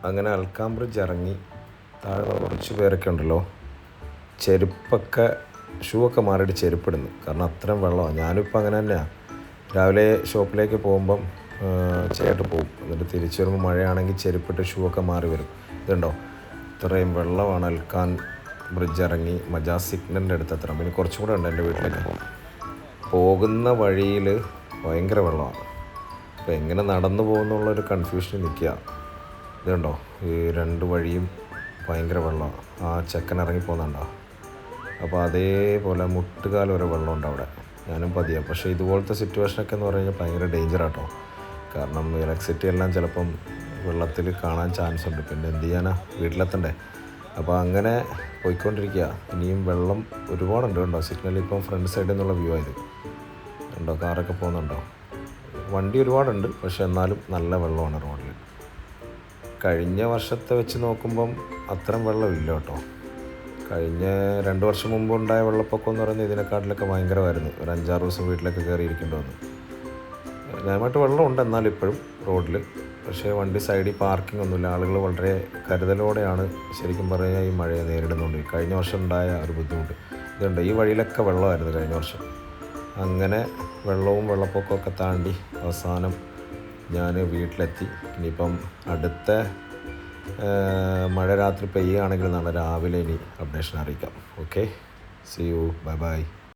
അങ്ങനെ അൽക്കാം ബ്രിഡ്ജ് ഇറങ്ങി താഴെ കുറച്ച് പേരൊക്കെ ഉണ്ടല്ലോ ചെരുപ്പൊക്കെ ഷൂ ഒക്കെ മാറിയിട്ട് ചെരുപ്പിടുന്നു. കാരണം അത്രയും വെള്ളമാണ്. ഞാനിപ്പോൾ അങ്ങനെ തന്നെയാണ്. രാവിലെ ഷോപ്പിലേക്ക് പോകുമ്പം ചേട്ട് പോകും. എന്നിട്ട് തിരിച്ചു വരുമ്പോൾ മഴയാണെങ്കിൽ ചെരുപ്പിട്ട് ഷൂ ഒക്കെ മാറി വരും. ഇതുണ്ടോ ഇത്രയും വെള്ളമാണ്. അൽക്കാൻ ബ്രിഡ്ജ് ഇറങ്ങി മജാസ് സിഗ്നലിൻ്റെ അടുത്ത് എത്തണം. പിന്നെ കുറച്ചും കൂടെ ഉണ്ട് എൻ്റെ വീട്ടിലേക്ക്. പോകുന്ന വഴിയിൽ ഭയങ്കര വെള്ളമാണ്. അപ്പോൾ എങ്ങനെ നടന്നു പോകുന്നുള്ളൊരു കൺഫ്യൂഷൻ നിൽക്കുക. ഇതുണ്ടോ ഈ രണ്ട് വഴിയും ഭയങ്കര വെള്ളമാണ്. ആ ചെക്കൻ ഇറങ്ങി പോകുന്നുണ്ടോ? അപ്പോൾ അതേപോലെ മുട്ടുകാൽ വരെ വെള്ളമുണ്ട് അവിടെ. ഞാനും പതിയാണ്. പക്ഷേ ഇതുപോലത്തെ സിറ്റുവേഷനൊക്കെ എന്ന് പറഞ്ഞു കഴിഞ്ഞാൽ ഭയങ്കര ഡേഞ്ചറാട്ടോ. കാരണം ഇലക്ട്രിസിറ്റി എല്ലാം ചിലപ്പം വെള്ളത്തിൽ കാണാൻ ചാൻസ് ഉണ്ട്. പിന്നെ എന്ത് ചെയ്യാനാ, വീട്ടിലെത്തണ്ടേ. അപ്പോൾ അങ്ങനെ പോയിക്കൊണ്ടിരിക്കുക. ഇനിയും വെള്ളം ഒരുപാടുണ്ട്. കണ്ടോ സിഗ്നൽ ഇപ്പം ഫ്രണ്ട് സൈഡിൽ നിന്നുള്ള വ്യൂ ആയത് ഉണ്ടോ. കാറൊക്കെ പോകുന്നുണ്ടോ. വണ്ടി ഒരുപാടുണ്ട്, പക്ഷെ എന്നാലും നല്ല വെള്ളമാണ് റോഡിൽ. കഴിഞ്ഞ വർഷത്തെ വെച്ച് നോക്കുമ്പം അത്രയും വെള്ളമില്ല കേട്ടോ. കഴിഞ്ഞ 2 വർഷം മുമ്പ് ഉണ്ടായ വെള്ളപ്പൊക്കം എന്ന് പറയുന്നത് ഇതിനെക്കാട്ടിലൊക്കെ ഭയങ്കരമായിരുന്നു. ഒരു 5-6 ദിവസം വീട്ടിലൊക്കെ കയറിയിരിക്കേണ്ടി വന്നു. ന്യായമായിട്ട് വെള്ളമുണ്ട് എന്നാലും ഇപ്പോഴും റോഡിൽ. പക്ഷേ വണ്ടി സൈഡിൽ പാർക്കിംഗ് ഒന്നുമില്ല. ആളുകൾ വളരെ കരുതലോടെയാണ് ശരിക്കും പറഞ്ഞാൽ ഈ മഴയെ നേരിടുന്നുണ്ട്. കഴിഞ്ഞ വർഷം ഉണ്ടായ ഒരു ബുദ്ധിമുട്ട് ഇതുണ്ട്. ഈ വഴിയിലൊക്കെ വെള്ളമായിരുന്നു കഴിഞ്ഞ വർഷം. അങ്ങനെ വെള്ളവും വെള്ളപ്പൊക്കമൊക്കെ താണ്ടി അവസാനം ഞാൻ വീട്ടിലെത്തി. ഇനിയിപ്പം അടുത്ത മഴ രാത്രി പെയ്യുകയാണെങ്കിൽ നാളെ രാവിലെ ഇനി അപ്ഡേഷൻ അറിയിക്കാം. Okay, see you, bye by.